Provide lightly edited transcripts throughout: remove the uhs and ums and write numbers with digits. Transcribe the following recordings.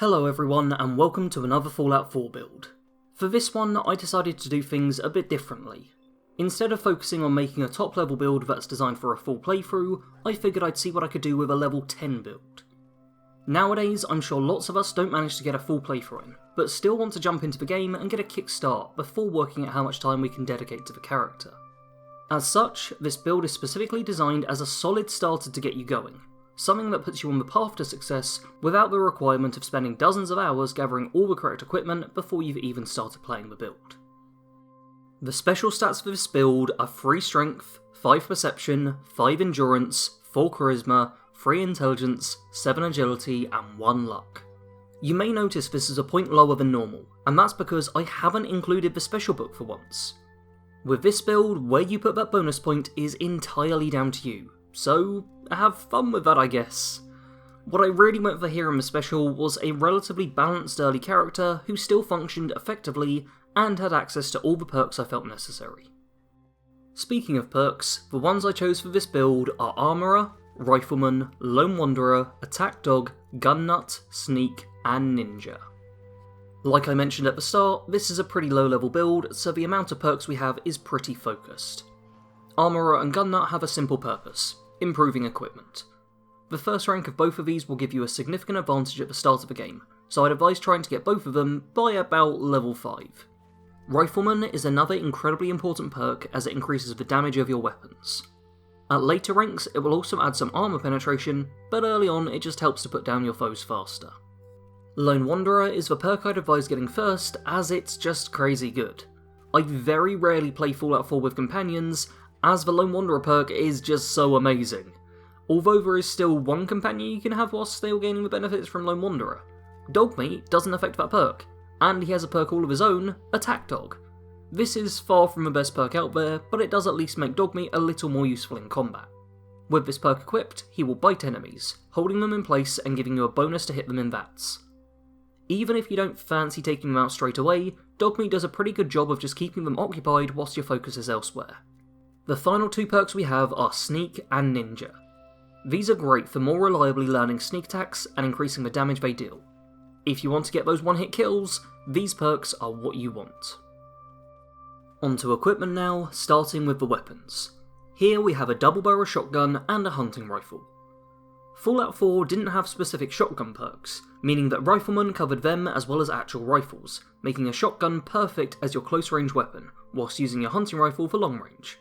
Hello everyone and welcome to another Fallout 4 build. For this one I decided to do things a bit differently. Instead of focusing on making a top level build that's designed for a full playthrough, I figured I'd see what I could do with a level 10 build. Nowadays I'm sure lots of us don't manage to get a full playthrough in, but still want to jump into the game and get a kickstart before working out how much time we can dedicate to the character. As such, this build is specifically designed as a solid starter to get you going. Something that puts you on the path to success without the requirement of spending dozens of hours gathering all the correct equipment before you've even started playing the build. The special stats for this build are 3 strength, 5 perception, 5 endurance, 4 charisma, 3 intelligence, 7 agility and 1 luck. You may notice this is a point lower than normal, and that's because I haven't included the special book for once. With this build, where you put that bonus point is entirely down to you. So, have fun with that I guess. What I really went for here in the special was a relatively balanced early character who still functioned effectively and had access to all the perks I felt necessary. Speaking of perks, the ones I chose for this build are Armourer, Rifleman, Lone Wanderer, Attack Dog, Gun Nut, Sneak, and Ninja. Like I mentioned at the start, this is a pretty low level build, so the amount of perks we have is pretty focused. Armourer and Gun Nut have a simple purpose: improving equipment. The first rank of both of these will give you a significant advantage at the start of the game, so I'd advise trying to get both of them by about level 5. Rifleman is another incredibly important perk as it increases the damage of your weapons. At later ranks it will also add some armour penetration, but early on it just helps to put down your foes faster. Lone Wanderer is the perk I'd advise getting first as it's just crazy good. I very rarely play Fallout 4 with companions, as the Lone Wanderer perk is just so amazing. Although there is still one companion you can have whilst still gaining the benefits from Lone Wanderer. Dogmeat doesn't affect that perk, and he has a perk all of his own, Attack Dog. This is far from the best perk out there, but it does at least make Dogmeat a little more useful in combat. With this perk equipped, he will bite enemies, holding them in place and giving you a bonus to hit them in VATS. Even if you don't fancy taking them out straight away, Dogmeat does a pretty good job of just keeping them occupied whilst your focus is elsewhere. The final 2 perks we have are Sneak and Ninja. These are great for more reliably learning sneak attacks and increasing the damage they deal. If you want to get those one-hit kills, these perks are what you want. Onto equipment now, starting with the weapons. Here we have a double-barrel shotgun and a hunting rifle. Fallout 4 didn't have specific shotgun perks, meaning that Rifleman covered them as well as actual rifles, making a shotgun perfect as your close-range weapon, whilst using your hunting rifle for long range.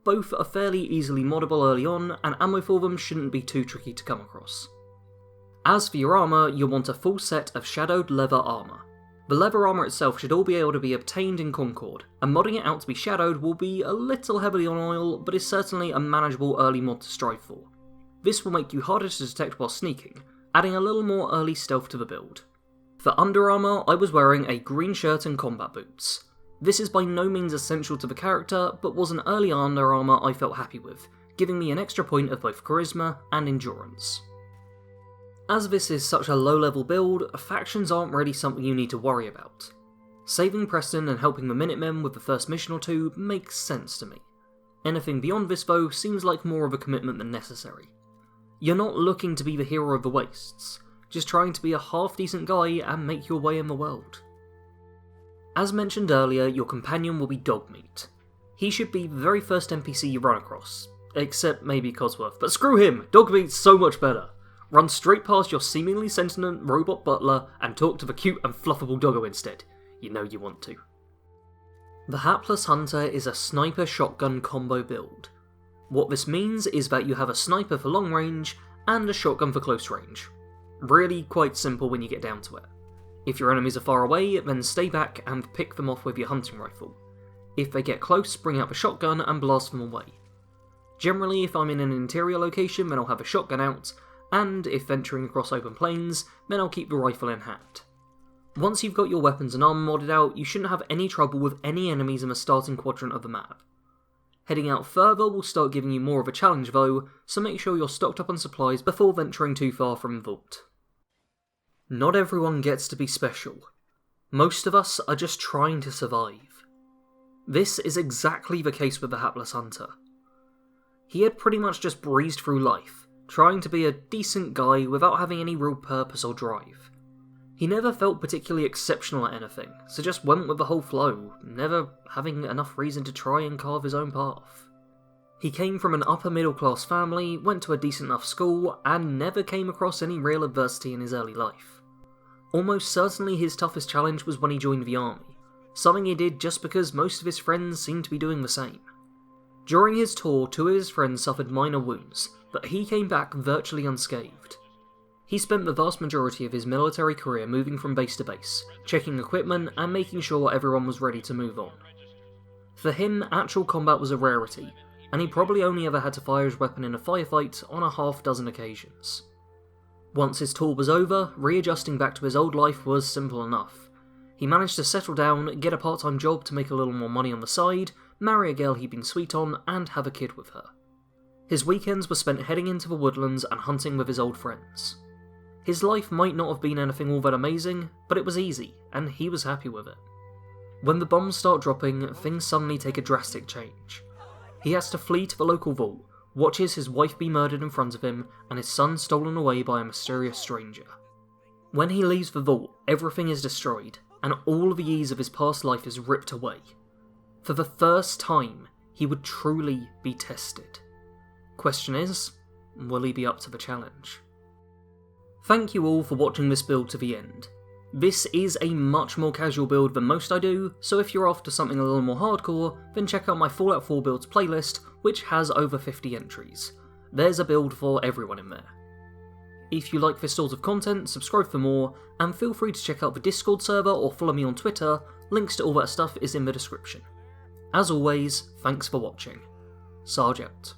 Both are fairly easily moddable early on, and ammo for them shouldn't be too tricky to come across. As for your armour, you'll want a full set of shadowed leather armour. The leather armour itself should all be able to be obtained in Concord, and modding it out to be shadowed will be a little heavily on oil, but is certainly a manageable early mod to strive for. This will make you harder to detect while sneaking, adding a little more early stealth to the build. For under armour, I was wearing a green shirt and combat boots. This is by no means essential to the character, but was an early under armour I felt happy with, giving me an extra point of both charisma and endurance. As this is such a low level build, factions aren't really something you need to worry about. Saving Preston and helping the Minutemen with the first mission or 2 makes sense to me. Anything beyond this though seems like more of a commitment than necessary. You're not looking to be the hero of the wastes, just trying to be a half decent guy and make your way in the world. As mentioned earlier, your companion will be Dogmeat. He should be the very first NPC you run across, except maybe Cosworth, but screw him, Dogmeat's so much better. Run straight past your seemingly sentient robot butler and talk to the cute and fluffable doggo instead. You know you want to. The Hapless Hunter is a sniper shotgun combo build. What this means is that you have a sniper for long range and a shotgun for close range. Really quite simple when you get down to it. If your enemies are far away, then stay back and pick them off with your hunting rifle. If they get close, bring out the shotgun and blast them away. Generally, if I'm in an interior location, then I'll have a shotgun out, and if venturing across open plains, then I'll keep the rifle in hand. Once you've got your weapons and armor modded out, you shouldn't have any trouble with any enemies in the starting quadrant of the map. Heading out further will start giving you more of a challenge though, so make sure you're stocked up on supplies before venturing too far from the vault. Not everyone gets to be special. Most of us are just trying to survive. This is exactly the case with the Hapless Hunter. He had pretty much just breezed through life, trying to be a decent guy without having any real purpose or drive. He never felt particularly exceptional at anything, so just went with the whole flow, never having enough reason to try and carve his own path. He came from an upper middle class family, went to a decent enough school, and never came across any real adversity in his early life. Almost certainly his toughest challenge was when he joined the army, something he did just because most of his friends seemed to be doing the same. During his tour, 2 of his friends suffered minor wounds, but he came back virtually unscathed. He spent the vast majority of his military career moving from base to base, checking equipment and making sure everyone was ready to move on. For him, actual combat was a rarity, and he probably only ever had to fire his weapon in a firefight on a half-dozen occasions. Once his tour was over, readjusting back to his old life was simple enough. He managed to settle down, get a part-time job to make a little more money on the side, marry a girl he'd been sweet on, and have a kid with her. His weekends were spent heading into the woodlands and hunting with his old friends. His life might not have been anything all that amazing, but it was easy, and he was happy with it. When the bombs start dropping, things suddenly take a drastic change. He has to flee to the local vault, watches his wife be murdered in front of him, and his son stolen away by a mysterious stranger. When he leaves the vault, everything is destroyed, and all of the ease of his past life is ripped away. For the first time, he would truly be tested. Question is, will he be up to the challenge? Thank you all for watching this build to the end. This is a much more casual build than most I do, so if you're after something a little more hardcore, then check out my Fallout 4 builds playlist, which has over 50 entries. There's a build for everyone in there. If you like this sort of content, subscribe for more, and feel free to check out the Discord server or follow me on Twitter, links to all that stuff is in the description. As always, thanks for watching. Sarge out.